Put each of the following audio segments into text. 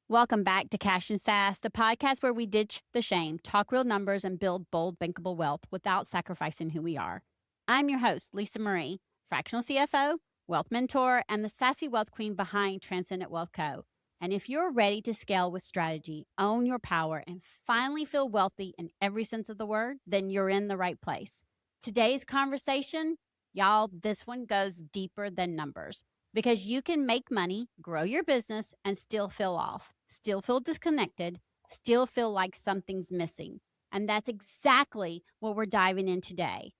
Welcome back to Cash and Sass, the podcast where we ditch the shame, talk real numbers, and build bold, bankable wealth without sacrificing who we are. I'm your host, Lisa Marie, fractional CFO, wealth mentor, and the sassy wealth queen behind Transcendent Wealth Co. And if you're ready to scale with strategy, own your power, and finally feel wealthy in every sense of the word, then you're in the right place. Today's conversation, y'all, this one goes deeper than numbers. Because you can make money, grow your business, and still feel off, still feel disconnected, still feel like something's missing. And that's exactly what we're diving in today.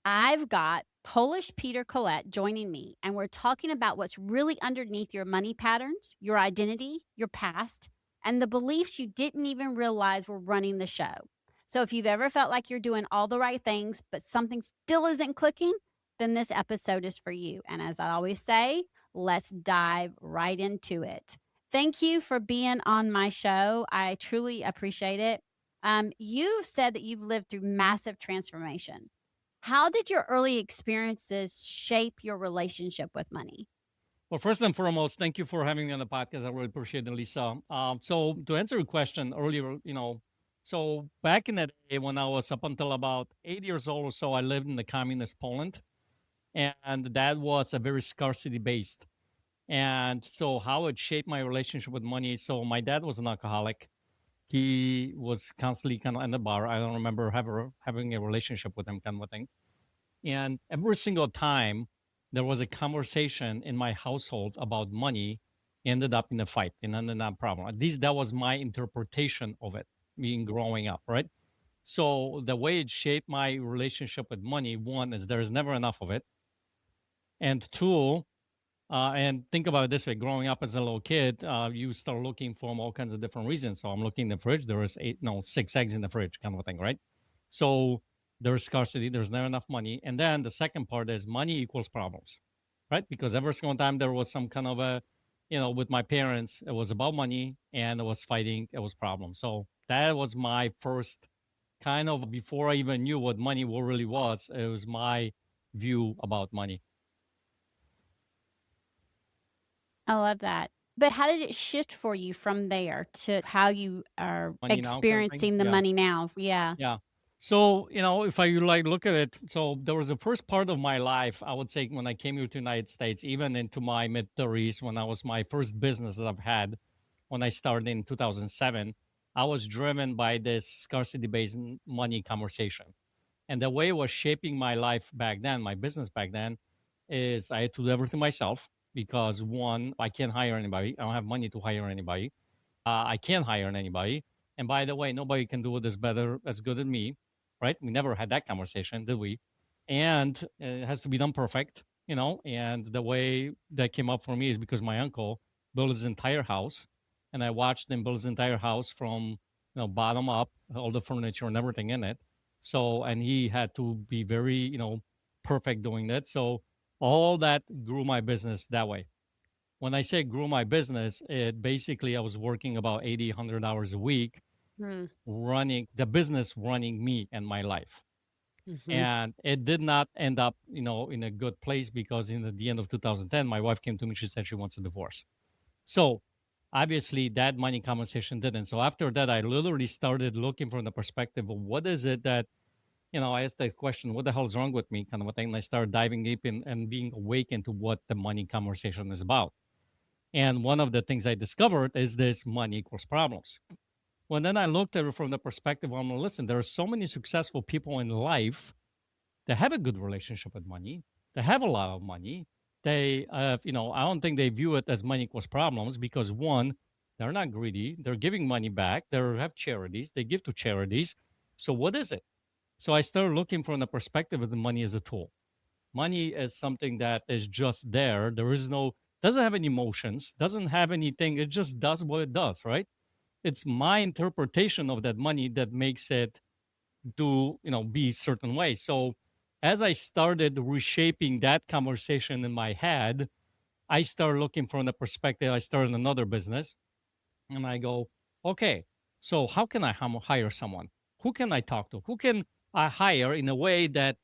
I've got Polish Peter Kolat joining me, and we're talking about what's really underneath your money patterns, your identity, your past, and the beliefs you didn't even realize were running the show. So if you've ever felt like you're doing all the right things, but something still isn't clicking, then this episode is for you. And as I always say, let's dive right into it. Thank you for being on my show. I truly appreciate it. You've said that you've lived through massive transformation. How did your early experiences shape your relationship with money? Well, first and foremost, thank you for having me on the podcast. I really appreciate it, Lisa. So to answer your question earlier, so back in the day when I was up until about 8 years old or so, I lived in the communist Poland, and that was a very scarcity based. And so how it shaped my relationship with money. So my dad was an alcoholic. He was constantly kind of in the bar. I don't remember having a relationship with him, kind of thing. And every single time there was a conversation in my household about money, ended up in a fight and ended up problem. At least that was my interpretation of it, being growing up, right? So the way it shaped my relationship with money, one is there's never enough of it, and two, and think about it this way: growing up as a little kid, you start looking for all kinds of different reasons. So I'm looking in the fridge. There was eight, no, six eggs in the fridge, kind of a thing, right? So there's scarcity. There's never enough money. And then the second part is money equals problems, right? Because every single time there was some kind of a, with my parents, it was about money and it was fighting. It was problems. So that was my first kind of before I even knew what money really was. It was my view about money. I love that. But how did it shift for you from there to how you are Money now, kind of thing. experiencing the Yeah. money now? Yeah. Yeah. So, if I like look at it, so there was the first part of my life, I would say when I came here to the United States, even into my mid 30s, when I was my first business that I've had when I started in 2007, I was driven by this scarcity based money conversation. And the way it was shaping my life back then, my business back then, is I had to do everything myself because one, I can't hire anybody. I don't have money to hire anybody. I can't hire anybody. And by the way, nobody can do this better, as good as me, right? We never had that conversation, did we? And it has to be done perfect, And the way that came up for me is because my uncle built his entire house, and I watched him build his entire house from bottom up, all the furniture and everything in it. So, and he had to be very perfect doing that. So all that grew my business that way. When I say grew my business, it basically I was working about 80, 100 hours a week, Mm. running the business, running me and my life. Hmm. And it did not end up, in a good place because in the end of 2010, my wife came to me. She said she wants a divorce. So obviously that money conversation didn't. So after that, I literally started looking from the perspective of what is it that, I asked that question, what the hell is wrong with me, kind of a thing. And I started diving deep in and being awakened to what the money conversation is about. And one of the things I discovered is this money equals problems. Well, then I looked at it from the perspective of, well, listen, there are so many successful people in life that have a good relationship with money. They have a lot of money. They, I don't think they view it as money equals problems because one, they're not greedy. They're giving money back. They have charities. They give to charities. So what is it? So I started looking from the perspective of the money as a tool. Money is something that is just there. There is no, doesn't have any emotions, doesn't have anything. It just does what it does, right? It's my interpretation of that money that makes it do, be a certain way. So as I started reshaping that conversation in my head, I started looking from the perspective. I started another business and I go, okay, so how can I hire someone? Who can I talk to? Who can I hire in a way that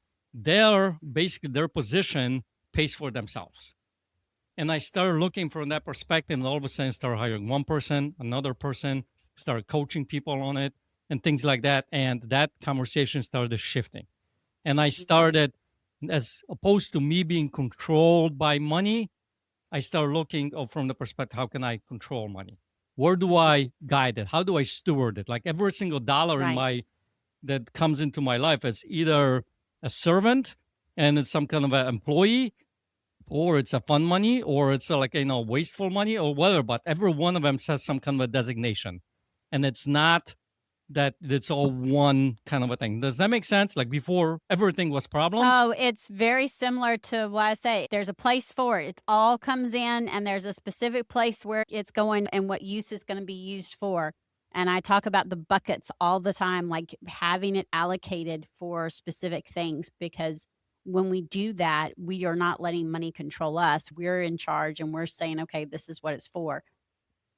basically their position pays for themselves? And I started looking from that perspective, and all of a sudden started hiring one person, another person, started coaching people on it and things like that. And that conversation started shifting. And I started, as opposed to me being controlled by money, I started looking from the perspective, how can I control money? Where do I guide it? How do I steward it? Like every single dollar that comes into my life is either a servant and it's some kind of an employee, or it's a fun money, or it's wasteful money, or whatever. But every one of them says some kind of a designation, and it's not that it's all one kind of a thing. Does that make sense? Like before, everything was problems. Oh, it's very similar to what I say. There's a place for it. It all comes in, and there's a specific place where it's going and what use is going to be used for. And I talk about the buckets all the time, like having it allocated for specific things, because when we do that, we are not letting money control us. We're in charge and we're saying, okay, this is what it's for.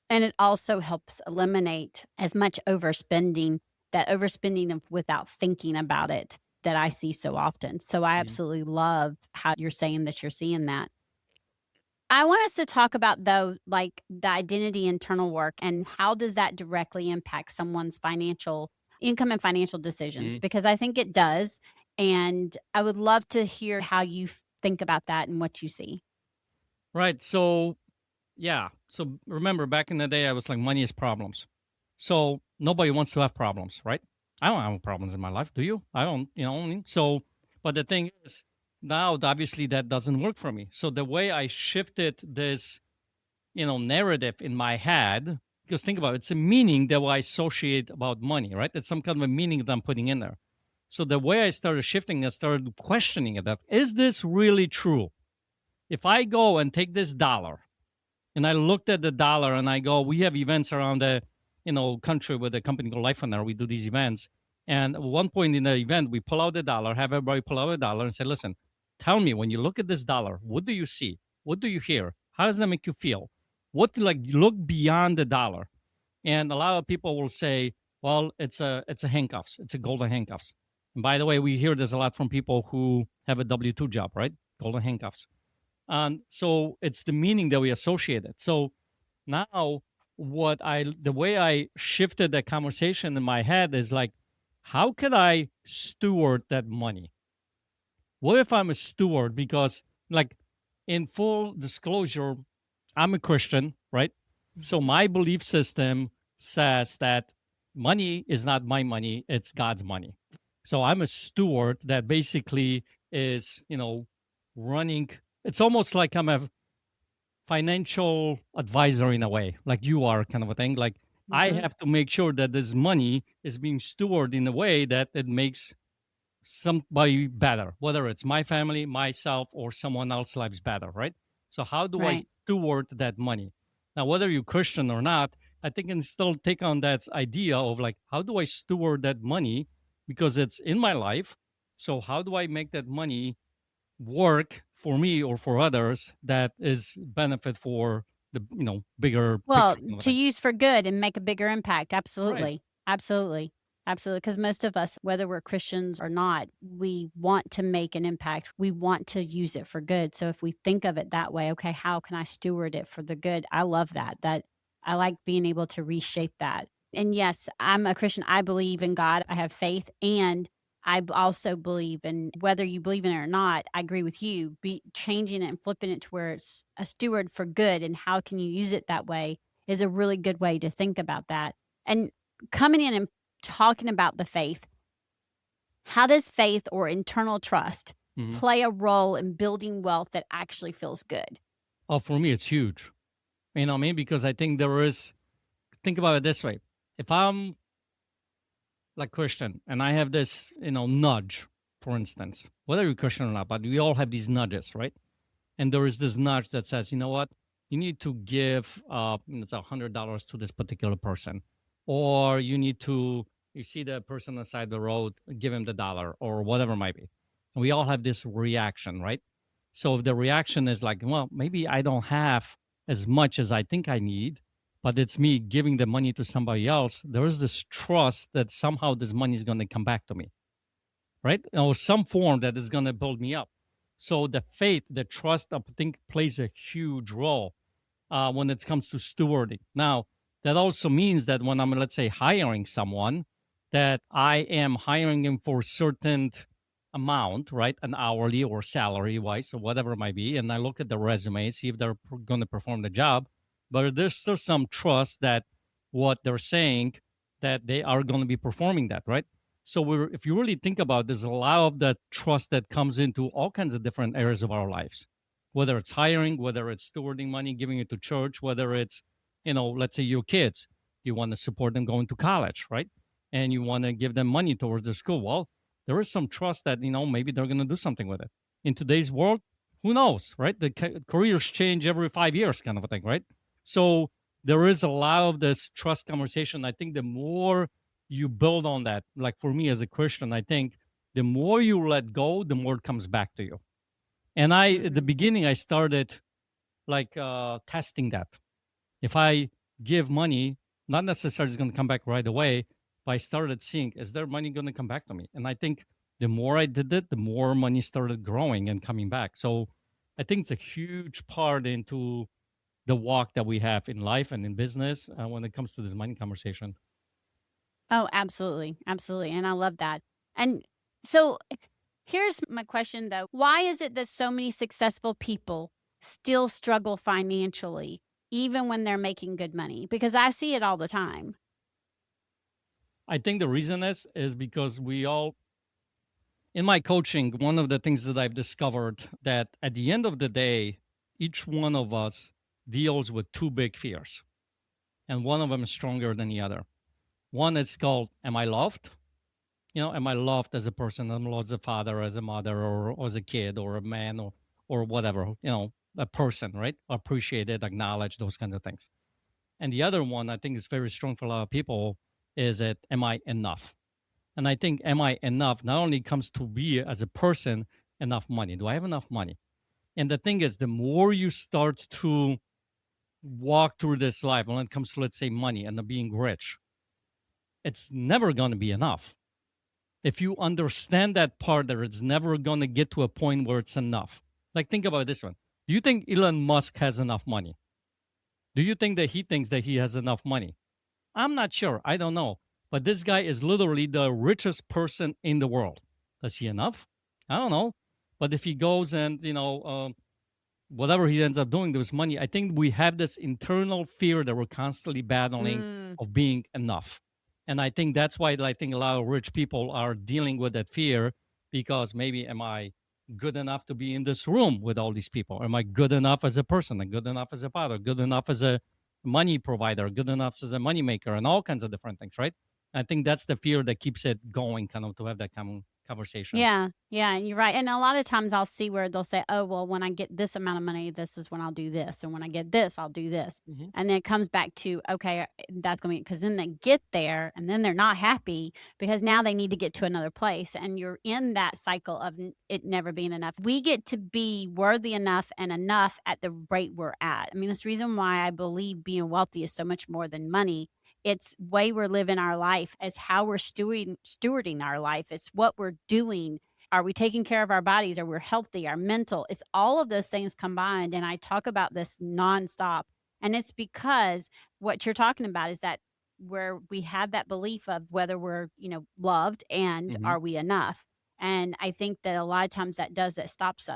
And it also helps eliminate as much overspending, that overspending without thinking about it that I see so often. So I absolutely love how you're saying that you're seeing that. I want us to talk about, though, like the identity internal work and how does that directly impact someone's financial income and financial decisions, because I think it does. And I would love to hear how you think about that and what you see. Right. So, yeah. So remember, back in the day, I was like, money is problems. So nobody wants to have problems, right? I don't have problems in my life. Do you? I don't, So, but the thing is, now obviously that doesn't work for me. So the way I shifted this, narrative in my head, because think about it, it's a meaning that I associate about money, right? It's some kind of a meaning that I'm putting in there. So the way I started shifting, I started questioning it. Is this really true? If I go and take this dollar and I looked at the dollar and I go, we have events around the, country with a company called Life on Air. We do these events. And at one point in the event, we pull out the dollar, have everybody pull out a dollar and say, listen, tell me, when you look at this dollar, what do you see? What do you hear? How does that make you feel? What, look beyond the dollar? And a lot of people will say, well, it's a handcuffs. It's a golden handcuffs. And by the way, we hear this a lot from people who have a W-2 job, right? Golden handcuffs. And so it's the meaning that we associate it. So now the way I shifted the conversation in my head is like, how can I steward that money? What if I'm a steward? Because like in full disclosure, I'm a Christian, right? So my belief system says that money is not my money, it's God's money. So I'm a steward that basically is, running. It's almost like I'm a financial advisor in a way, like you are, kind of a thing. Like I have to make sure that this money is being stewarded in a way that it makes somebody better, whether it's my family, myself, or someone else's lives better, right? So how do I steward that money? Now, whether you're Christian or not, I think I can still take on that idea of like, how do I steward that money? Because it's in my life. So how do I make that money work for me or for others that is benefit for the bigger well picture? To use for good and make a bigger impact. Absolutely. Right. Absolutely. Because most of us, whether we're Christians or not, we want to make an impact. We want to use it for good. So if we think of it that way, okay, how can I steward it for the good? I love that. I like being able to reshape that. And yes, I'm a Christian. I believe in God. I have faith, and I also believe in, whether you believe in it or not, I agree with you, changing it and flipping it to where it's a steward for good, and how can you use it that way is a really good way to think about that. And coming in and talking about the faith, how does faith or internal trust play a role in building wealth that actually feels good? Oh, for me, it's huge. You know what I mean? Because I think think about it this way. If I'm like Christian and I have this, nudge, for instance, whether you're Christian or not, but we all have these nudges, right? And there is this nudge that says, you know what? You need to give it's $100 to this particular person. Or you see the person on the side of the road, give him the dollar or whatever it might be. And we all have this reaction, right? So if the reaction is like, well, maybe I don't have as much as I think I need, but it's me giving the money to somebody else, there is this trust that somehow this money is going to come back to me, right? Or some form that is going to build me up. So the faith, the trust, I think, plays a huge role when it comes to stewarding. Now, that also means that when I'm, let's say, hiring someone, that I am hiring him for a certain amount, right? An hourly or salary wise, or whatever it might be. And I look at the resume, see if they're going to perform the job. But there's still some trust that what they're saying, that they are going to be performing that, right? So if you really think about it, there's a lot of that trust that comes into all kinds of different areas of our lives, whether it's hiring, whether it's stewarding money, giving it to church, whether it's, let's say your kids, you want to support them going to college, right? And you want to give them money towards their school. Well, there is some trust that, maybe they're going to do something with it. In today's world, who knows, right? The careers change every 5 years kind of a thing, right? So there is a lot of this trust conversation. I think the more you build on that, like for me as a Christian, I think the more you let go, the more it comes back to you. And at the beginning, I started like testing that. If I give money, not necessarily it's going to come back right away, but I started seeing, is there money going to come back to me? And I think the more I did it, the more money started growing and coming back. So I think it's a huge part into the walk that we have in life and in business when it comes to this money conversation. Oh, absolutely. Absolutely. And I love that. And so here's my question, though. Why is it that so many successful people still struggle financially, even when they're making good money? Because I see it all the time. I think the reason is because we all, in my coaching, one of the things that I've discovered that at the end of the day, each one of us deals with two big fears. And one of them is stronger than the other. One is called, am I loved? Am I loved as a person? Am I loved as a father, as a mother, or as a kid, or a man, or whatever, a person, right? Appreciated, acknowledged, those kinds of things. And the other one, I think is very strong for a lot of people, is that, am I enough? And I think, am I enough not only comes to be as a person, enough money. Do I have enough money? And the thing is, the more you start to walk through this life when it comes to, let's say, money and being rich, it's never going to be enough. If you understand that part, that it's never going to get to a point where it's enough. Like, think about this one. Do you think Elon Musk has enough money? Do you think that he thinks that he has enough money? I'm not sure. I don't know. But this guy is literally the richest person in the world. Does he enough? I don't know. But if he goes and, whatever he ends up doing with his money, I think we have this internal fear that we're constantly battling of being enough. And I think that's why I think a lot of rich people are dealing with that fear, because maybe, am I good enough to be in this room with all these people? Am I good enough as a person, and good enough as a father, good enough as a money provider, good enough as a money maker, and all kinds of different things, right? I think that's the fear that keeps it going, kind of, to have that conversation. Yeah, and you're right. And a lot of times I'll see where they'll say, oh, well, when I get this amount of money, this is when I'll do this. And when I get this, I'll do this. Mm-hmm. And then it comes back to, okay, that's going to be, because then they get there and then they're not happy because now they need to get to another place. And you're in that cycle of it never being enough. We get to be worthy enough and enough at the rate we're at. I mean, that's the reason why I believe being wealthy is so much more than money. It's way we're living our life, as how we're stewarding our life. It's what we're doing. Are we taking care of our bodies? Are we healthy? Our mental? It's all of those things combined. And I talk about this nonstop. And it's because what you're talking about is that where we have that belief of whether we're, loved and are we enough? And I think that a lot of times that stops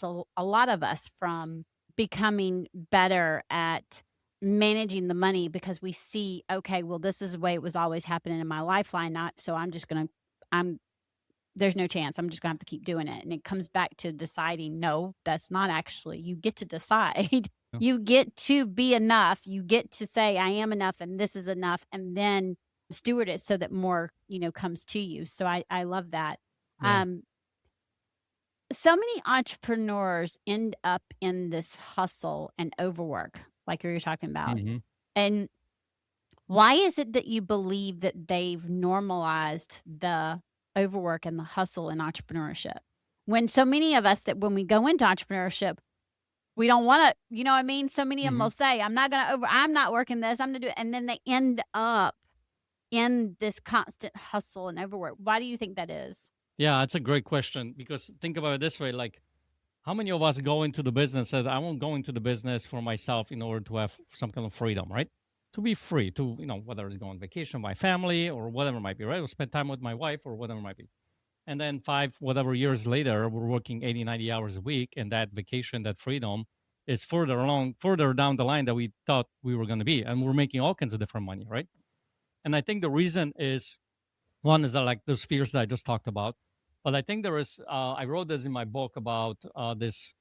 a lot of us from becoming better at managing the money, because we see, okay, well, this is the way it was always happening in my lifeline. There's no chance. I'm just gonna have to keep doing it. And it comes back to deciding, no, that's not actually, you get to decide. Yeah. You get to be enough. You get to say, I am enough and this is enough. And then steward it so that more, comes to you. So I love that. Yeah. So many entrepreneurs end up in this hustle and overwork, like you're talking about. Mm-hmm. And why is it that you believe that they've normalized the overwork and the hustle in entrepreneurship? When so many of us, that when we go into entrepreneurship, we don't want to, you know what I mean? So many of them will say, I'm not working this, I'm going to do it. And then they end up in this constant hustle and overwork. Why do you think that is? Yeah, that's a great question because think about it this way, like how many of us go into the business that I won't go into the business for myself in order to have some kind of freedom, right? To be free, to, whether it's go on vacation with my family or whatever it might be, right? Or spend time with my wife or whatever it might be. And then five, whatever years later, we're working 80, 90 hours a week. And that vacation, that freedom is further down the line that we thought we were going to be. And we're making all kinds of different money, right? And I think the reason is one is that like those fears that I just talked about. But I think there is, I wrote this in my book about this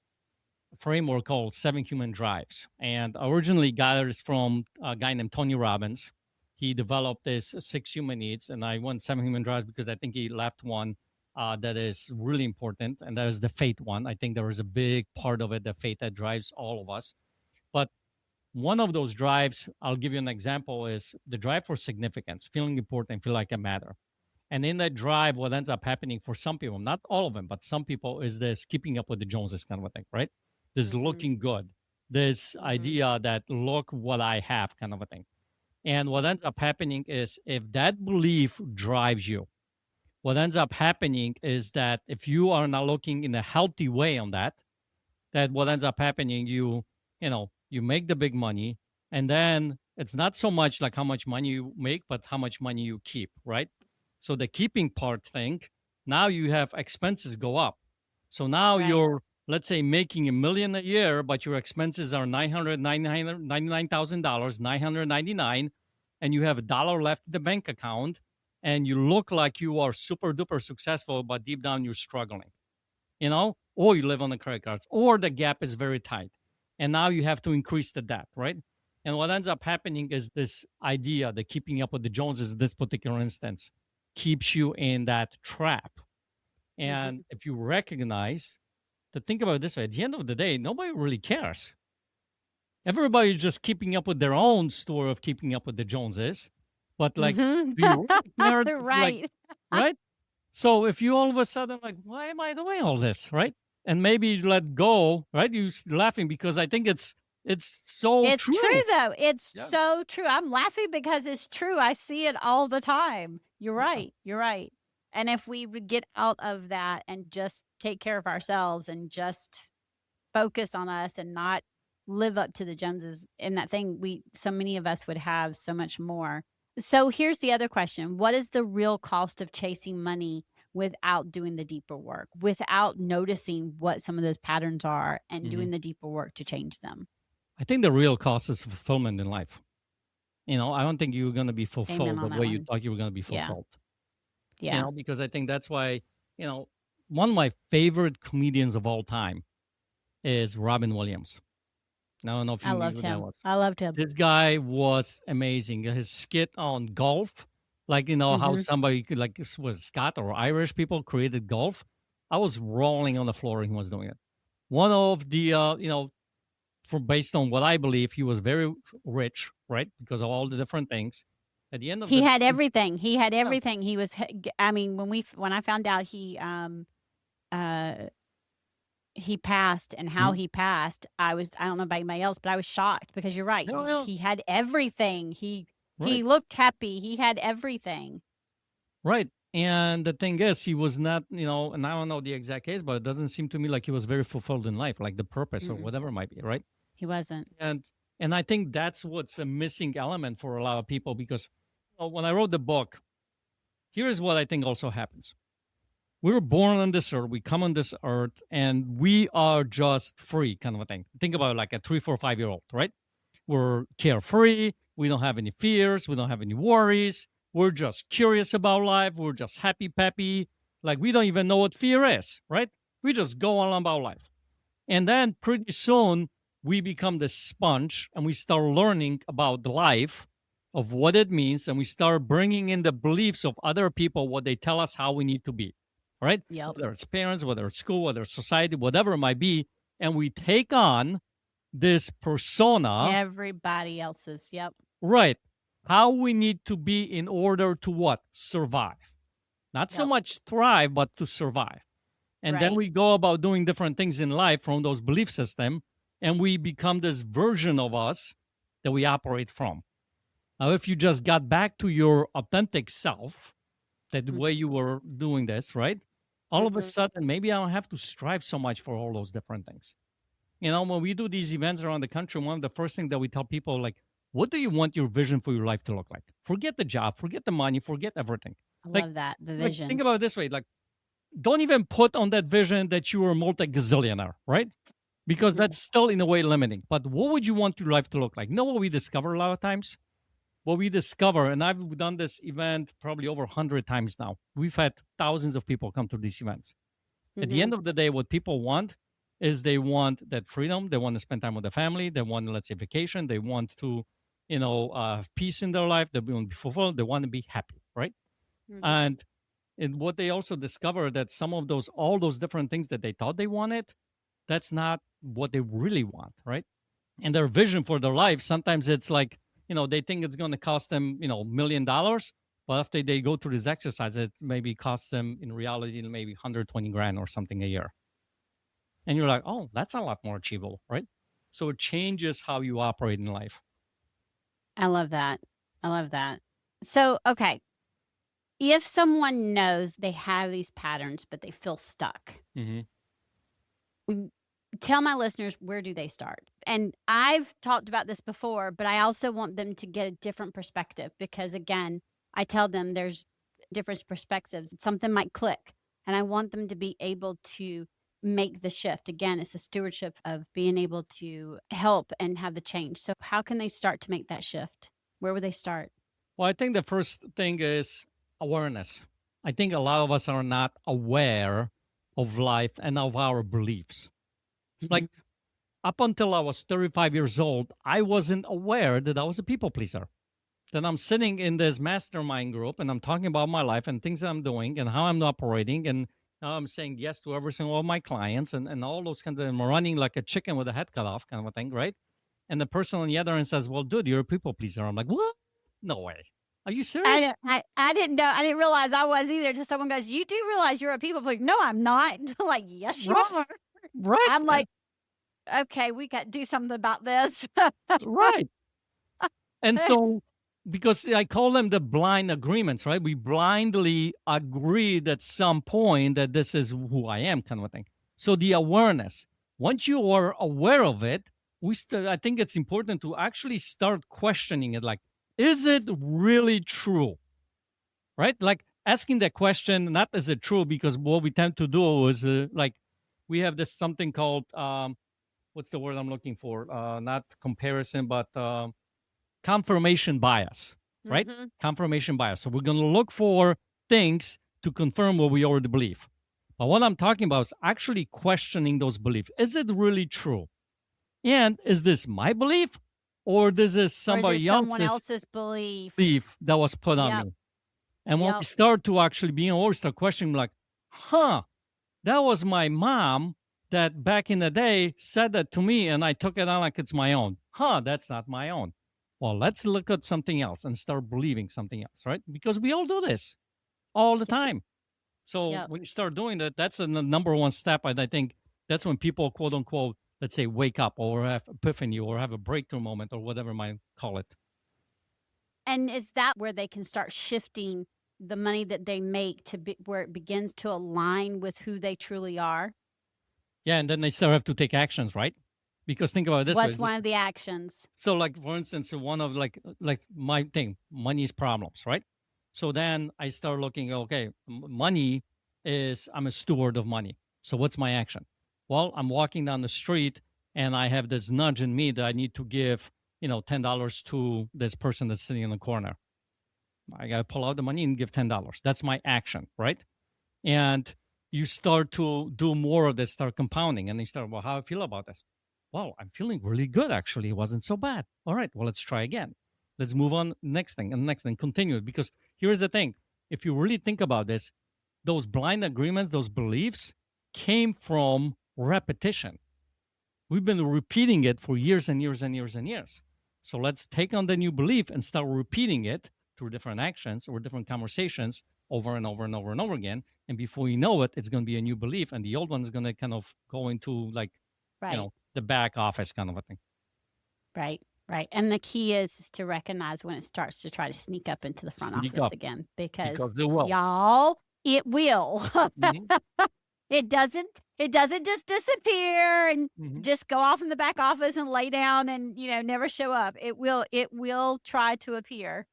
framework called Seven Human Drives. And originally got it from a guy named Tony Robbins. He developed this six human needs, and I went seven human drives because I think he left one that is really important, and that is the faith one. I think there is a big part of it, the faith that drives all of us. But one of those drives, I'll give you an example, is the drive for significance, feeling important, feel like I matter. And in that drive, what ends up happening for some people, not all of them, but some people, is this keeping up with the Joneses kind of a thing, right? This Mm-hmm. looking good, this idea that look what I have kind of a thing. And what ends up happening is if that belief drives you, what ends up happening is that if you are not looking in a healthy way on that, that what ends up happening, you make the big money, and then it's not so much like how much money you make, but how much money you keep, right? So the keeping part thing, now you have expenses go up. So now Right. you're, let's say, making $1 million a year, but your expenses are $999,000, 999, and you have $1 left in the bank account, and you look like you are super duper successful, but deep down you're struggling, or you live on the credit cards, or the gap is very tight, and now you have to increase the debt, right? And what ends up happening is this idea, the keeping up with the Joneses in this particular instance, keeps you in that trap. And if you recognize to think about it this way, at the end of the day, nobody really cares. Everybody's just keeping up with their own story of keeping up with the Joneses. But like, do you really care? Right. Right? So if you all of a sudden like, why am I doing all this, right? And maybe you let go, right? You laughing because I think it's so It's true. true though. It's Yeah. so true. I'm laughing because it's true. I see it all the time. You're right. You're right. And if we would get out of that and just take care of ourselves and just focus on us and not live up to the Joneses in that thing, so many of us would have so much more. So here's the other question. What is the real cost of chasing money without doing the deeper work, without noticing what some of those patterns are and doing the deeper work to change them? I think the real cost is fulfillment in life. I don't think you're going to be fulfilled Amen on the that way you one. thought you were going to be Yeah. fulfilled. Yeah. Because I think that's why, one of my favorite comedians of all time is Robin Williams. Now, I don't know if you I knew loved who that him. was. I loved him. This guy was amazing. His skit on golf, like, how somebody could, like, was Scott or Irish people created golf. I was rolling on the floor when he was doing it. One of the, based on what I believe, he was very rich, right? Because of all the different things. At the end of He the had everything. He had everything. He was, I mean, when I found out he passed and how he passed, I don't know about anybody else, but I was shocked because you're right. No. He had everything. He Right. looked happy. He had everything. Right. And the thing is, he was not, and I don't know the exact case, but it doesn't seem to me like he was very fulfilled in life, like the purpose or whatever it might be, right? He wasn't. And I think that's what's a missing element for a lot of people because when I wrote the book, here's what I think also happens. We were born on this earth, we come on this earth, and we are just free, kind of a thing. Think about it like a 3, 4, 5-year-old, right? We're carefree, we don't have any fears, we don't have any worries. We're just curious about life. We're just happy, peppy. Like we don't even know what fear is, right? We just go on about life. And then pretty soon we become the sponge and we start learning about life, of what it means. And we start bringing in the beliefs of other people, what they tell us how we need to be, right? Yep. Whether it's parents, whether it's school, whether it's society, whatever it might be. And we take on this persona. Everybody else's. Yep. Right. How we need to be in order to what? Survive. Not so much thrive, but to survive. And then Right. we go about doing different things in life from those belief system, and we become this version of us that we operate from. Now, if you just got back to your authentic self, that way you were doing this, right? all of a sudden, maybe I don't have to strive so much for all those different things. When we do these events around the country, one of the first things that we tell people, like, what do you want your vision for your life to look like? Forget the job, forget the money, forget everything. I Like, love that, the like, vision. think about it this way, like, don't even put on that vision that you are a multi-gazillionaire, right? Because that's still in a way limiting. But what would you want your life to look like? You know what we discover a lot of times? What we discover, and I've done this event probably over 100 times now. We've had thousands of people come to these events. At the end of the day, what people want is they want that freedom. They want to spend time with their family. They want, let's say, vacation. They want to, have peace in their life. They want to be fulfilled. They want to be happy, right? And what they also discover that some of all those different things that they thought they wanted, that's not what they really want, right? And their vision for their life, sometimes it's like, they think it's going to cost them, $1 million. But after they go through this exercise, it maybe costs them in reality, maybe 120 grand or something a year. And you're like, oh, that's a lot more achievable, right? So it changes how you operate in life. I love that. I love that. So, okay. If someone knows they have these patterns, but they feel stuck, tell my listeners, where do they start? And I've talked about this before, but I also want them to get a different perspective because, again, I tell them there's different perspectives. Something might click, and I want them to be able to make the shift. Again, it's a stewardship of being able to help and have the change. So how can they start to make that shift? Where would they start? Well, I think the first thing is awareness. I think a lot of us are not aware of life and of our beliefs. Like, up until I was 35 years old, I wasn't aware that I was a people pleaser. That I'm sitting in this mastermind group and I'm talking about my life and things that I'm doing and how I'm operating and how I'm saying yes to every single one of my clients and all those kinds of, I'm running like a chicken with a head cut off kind of a thing, right? And the person on the other end says, well, dude, you're a people pleaser. I'm like, what? No way. Are you serious? I didn't know. I didn't realize I was either. Until someone goes, you do realize you're a people pleaser. No, I'm not. I'm like, yes, you are. Right. I'm like, okay, we got to do something about this. Right. And so, because I call them the blind agreements, right? We blindly agreed at some point that this is who I am, kind of a thing. So the awareness, once you are aware of it, I think it's important to actually start questioning it. Like, is it really true? Right? Like asking that question, not is it true? Because what we tend to do is like, we have this something called, what's the word I'm looking for? Not comparison, but confirmation bias, right? Confirmation bias. So we're going to look for things to confirm what we already believe. But what I'm talking about is actually questioning those beliefs. Is it really true? And is this my belief? Or this is somebody else's belief that was put on me? And when we start to actually be or start questioning, like, that was my mom that back in the day said that to me and I took it on like it's my own. That's not my own. Well, let's look at something else and start believing something else, right? Because we all do this all the time. So when you start doing that, that's the number one step. And I think that's when people, quote unquote, let's say, wake up or have epiphany or have a breakthrough moment or whatever you might call it. And is that where they can start shifting the money that they make to where it begins to align with who they truly are? Yeah, and then they still have to take actions, right? Because think about it this way. What's one of the actions? So, like, for instance, one of like my thing, money is problems, right? So then I start looking, okay, money is, I'm a steward of money. So what's my action? Well, I'm walking down the street and I have this nudge in me that I need to give, $10 to this person that's sitting in the corner. I got to pull out the money and give $10. That's my action, right? And you start to do more of this, start compounding. And you start, well, how I feel about this? Well, I'm feeling really good, actually. It wasn't so bad. All right, well, let's try again. Let's move on next thing and next thing, continue. Because here's the thing. If you really think about this, those blind agreements, those beliefs came from repetition. We've been repeating it for years and years and years and years. So let's take on the new belief and start repeating it through different actions or different conversations over and over and over and over again. And before you know it, it's going to be a new belief. And the old one is going to kind of go into like, the back office kind of a thing. Right. And the key is to recognize when it starts to try to sneak up into the front office again. Because it will. Y'all, It will. Mhm. It doesn't just disappear and Mhm. just go off in the back office and lay down and, never show up. It will try to appear.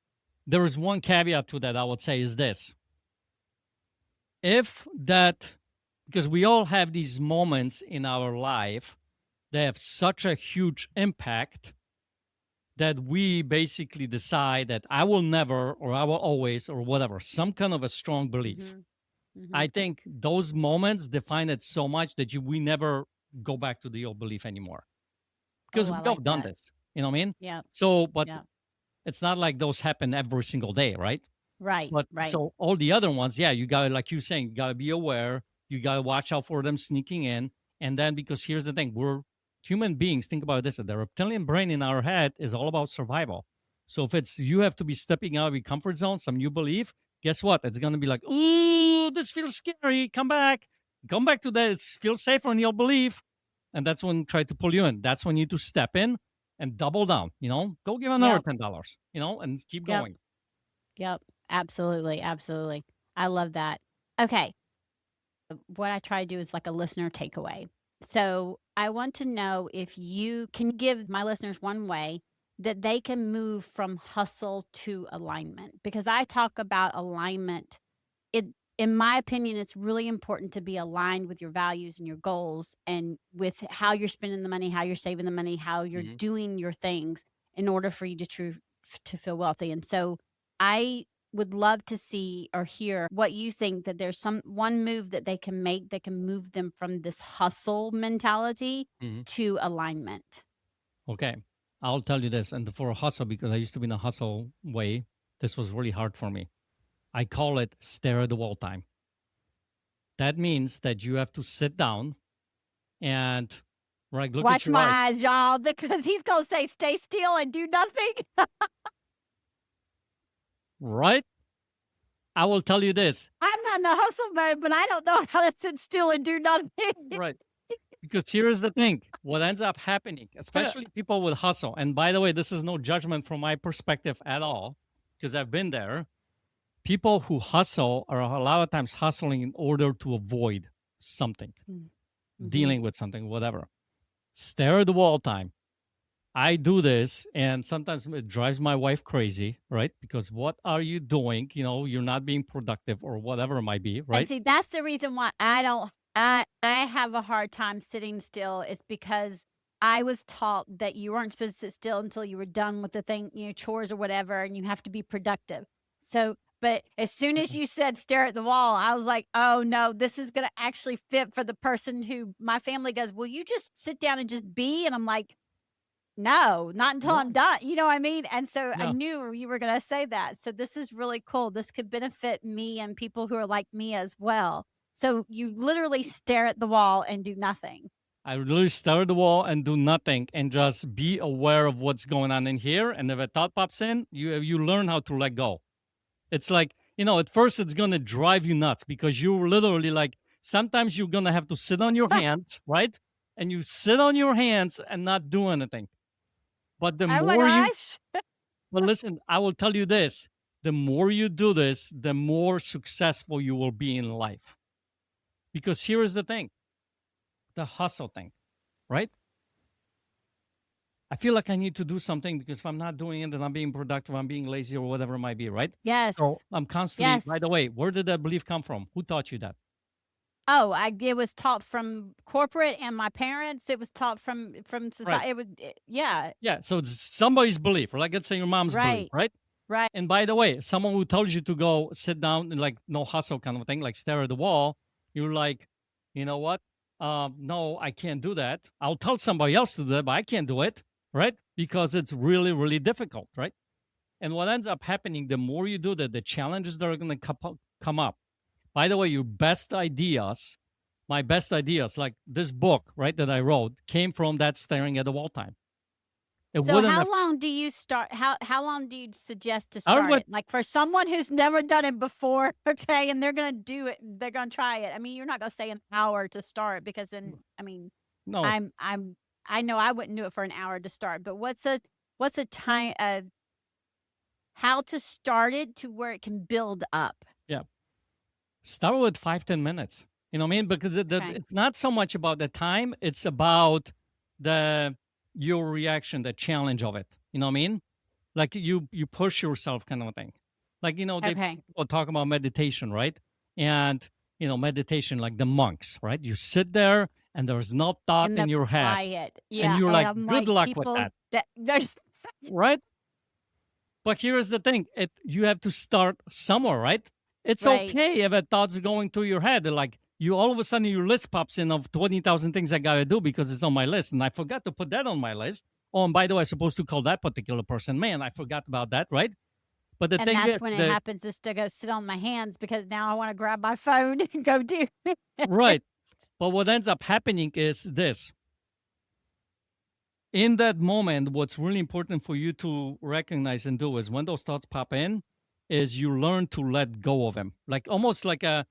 There is one caveat to that I would say is this. If that, because we all have these moments in our life that have such a huge impact that we basically decide that I will never or I will always or whatever, some kind of a strong belief. Mhm. I Mhm. think those moments define it so much that we never go back to the old belief anymore Oh, because I we all like done that. this. You know what I mean? Yeah. So, but Yeah. it's not like those happen every single day, right? Right. But Right. so all the other ones, yeah, you gotta, like you saying, you gotta be aware. You gotta watch out for them sneaking in. And then, because here's the thing, we're human beings. Think about this: the reptilian brain in our head is all about survival. So if it's you have to be stepping out of your comfort zone, some new belief, guess what? It's gonna be like, ooh, this feels scary. Come back to that. It feels safer in your belief, and that's when try to pull you in. That's when you need to step in and double down. Go give another Yep. $10. And keep Yep. going. Yep. Absolutely. Absolutely. I love that. Okay. What I try to do is like a listener takeaway. So I want to know if you can give my listeners one way that they can move from hustle to alignment, because I talk about alignment. It, in my opinion, it's really important to be aligned with your values and your goals and with how you're spending the money, how you're saving the money, how you're Mhm. doing your things in order for you to feel wealthy. And so I would love to see or hear what you think, that there's some one move that they can make that can move them from this hustle mentality Mhm. to alignment. Okay. I'll tell you this. And for a hustle, because I used to be in a hustle way, this was really hard for me. I call it stare at the wall time. That means that you have to sit down and right, look at Watch your my eyes, eyes, y'all, because he's going to say, stay still and do nothing. right? I will tell you this, I'm not in the hustle mode, but I don't know how to sit still and do nothing. right? Because here's the thing, what ends up happening, especially people with hustle, and by the way, this is no judgment from my perspective at all, because I've been there. People who hustle are a lot of times hustling in order to avoid something, Mm-hmm. dealing with something, whatever. Stare at the wall time. I do this, and sometimes it drives my wife crazy, right? Because what are you doing? You're not being productive or whatever it might be, And right? see, that's the reason why I have a hard time sitting still, is because I was taught that you weren't supposed to sit still until you were done with the thing, chores or whatever, and you have to be productive. So, but as soon as you said stare at the wall, I was like, oh no, this is going to actually fit for the person who my family goes, will you just sit down and just be? And I'm like, no, not until No, I'm done. You know what I mean? And so I yeah, knew you were going to say that. So this is really cool. This could benefit me and people who are like me as well. So you literally stare at the wall and do nothing. I literally stare at the wall and do nothing and just be aware of what's going on in here. And if a thought pops in, you learn how to let go. It's like, at first it's gonna drive you nuts because you're literally like, sometimes you're gonna have to sit on your hands, right? And you sit on your hands and not do anything. But the Oh my more you gosh. But listen, I will tell you this, the more you do this, the more successful you will be in life. Because here is the thing, the hustle thing, right? I feel like I need to do something because if I'm not doing it, then I'm being productive, I'm being lazy or whatever it might be, right? So Yes. I'm constantly, by the Yes. way, where did that belief come from? Who taught you that? Oh, it was taught from corporate and my parents. It was taught from Right. society. Yeah. Yeah. So it's somebody's belief, or like let's say your mom's belief, Right. right? Right. And by the way, someone who tells you to go sit down and like no hustle kind of thing, like stare at the wall, you're like, you know what? No, I can't do that. I'll tell somebody else to do that, but I can't do it, right? Because it's really, really difficult, right? And what ends up happening, the more you do that, the challenges that are going to come up. By the way, my best ideas, like this book, right, that I wrote, came from that staring at the wall time. It So wouldn't have how long do you start? How long do you suggest to started start with it? Like for someone who's never done it before, okay, and they're gonna do it, they're gonna try it. I mean, you're not gonna say an hour to start, because then, I mean, no, I know I wouldn't do it for an hour to start. But what's a time, how to start it to where it can build up? yeah. start with 5-10 minutes. You know what I mean? Because Okay. it's not so much about the time, it's about your reaction, the challenge of it. You know what I mean? Like you push yourself kind of thing. Like, Okay. people talk about meditation, right? And, meditation like the monks, right? You sit there and there's no thought In in the your head. quiet. And Yeah. you're And like, I'm good like, luck with people that, that right? But here's the thing: you have to start somewhere, right? It's right. okay if a thought's going through your head, like you all of a sudden your list pops in of 20,000 things I gotta do because it's on my list, and I forgot to put that on my list. Oh, and by the way, I'm supposed to call that particular person. Man, I forgot about that, right? But the And thing that's is, when it happens is to go sit on my hands because now I want to grab my phone and go do it. right? But what ends up happening is this: in that moment, what's really important for you to recognize and do is when those thoughts pop in, is you learn to let go of them. Like almost like I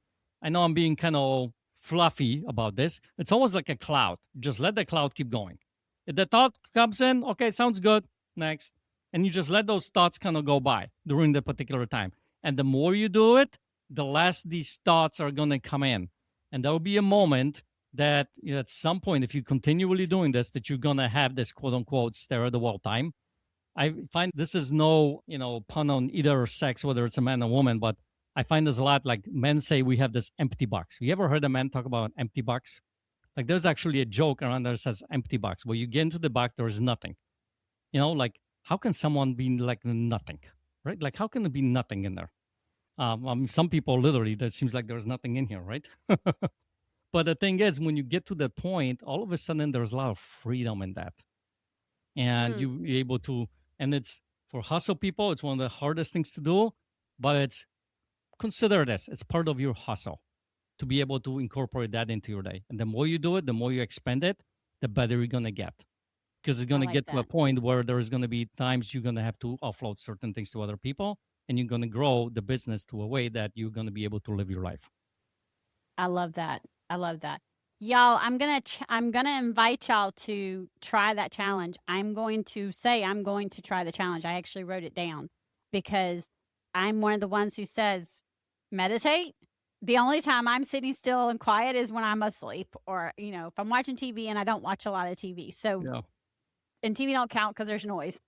know I'm being kind of fluffy about this. It's almost like a cloud. Just let the cloud keep going. If the thought comes in, okay, sounds good. Next. And you just let those thoughts kind of go by during the particular time. And the more you do it, the less these thoughts are going to come in. And there will be a moment that at some point, if you continually doing this, that you're gonna have this quote unquote stare at the wall time. I find this is no, pun on either sex, whether it's a man or woman, but I find this a lot. Like men say we have this empty box. You ever heard a man talk about an empty box? Like there's actually a joke around there that says empty box. Where you get into the box, there is nothing. Like how can someone be like nothing, right? Like how can there be nothing in there? Some people literally, that seems like there's nothing in here, right? But the thing is, when you get to that point, all of a sudden there's a lot of freedom in that. And you're able to, and it's for hustle people, it's one of the hardest things to do, but consider this, it's part of your hustle to be able to incorporate that into your day. And the more you do it, the more you expand it, the better you're going to get. Because it's going to like get to a that. point where there's going to be times you're going to have to offload certain things to other people, and you're going to grow the business to a way that you're going to be able to live your life. I love that. I love that. Y'all, I'm gonna invite y'all to try that challenge. I'm going to say I'm going to try the challenge. I actually wrote it down because I'm one of the ones who says meditate. The only time I'm sitting still and quiet is when I'm asleep, or if I'm watching TV, and I don't watch a lot of TV. So, Yeah. and TV don't count because there's noise.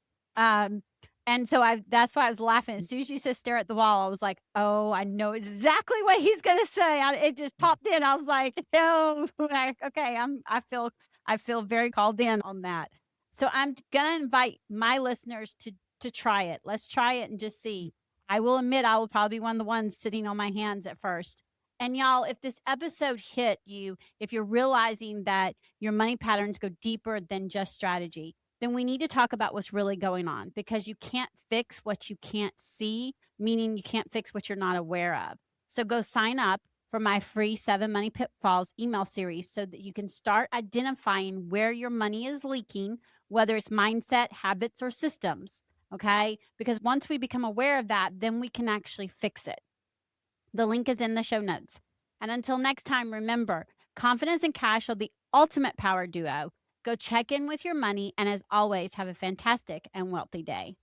And so that's why I was laughing. As soon as you said stare at the wall, I was like, oh, I know exactly what he's going to say. It just popped in. I was like, no, okay. I feel very called in on that. So I'm going to invite my listeners to try it. Let's try it and just see. I will admit I will probably be one of the ones sitting on my hands at first. And y'all, if this episode hit you, if you're realizing that your money patterns go deeper than just strategy, then we need to talk about what's really going on, because you can't fix what you can't see, meaning you can't fix what you're not aware of. So go sign up for my free 7 Money Pitfalls email series so that you can start identifying where your money is leaking, whether it's mindset, habits, or systems. Okay? Because once we become aware of that, then we can actually fix it. The link is in the show notes. And until next time, remember, confidence and cash are the ultimate power duo. Go check in with your money, and as always, have a fantastic and wealthy day.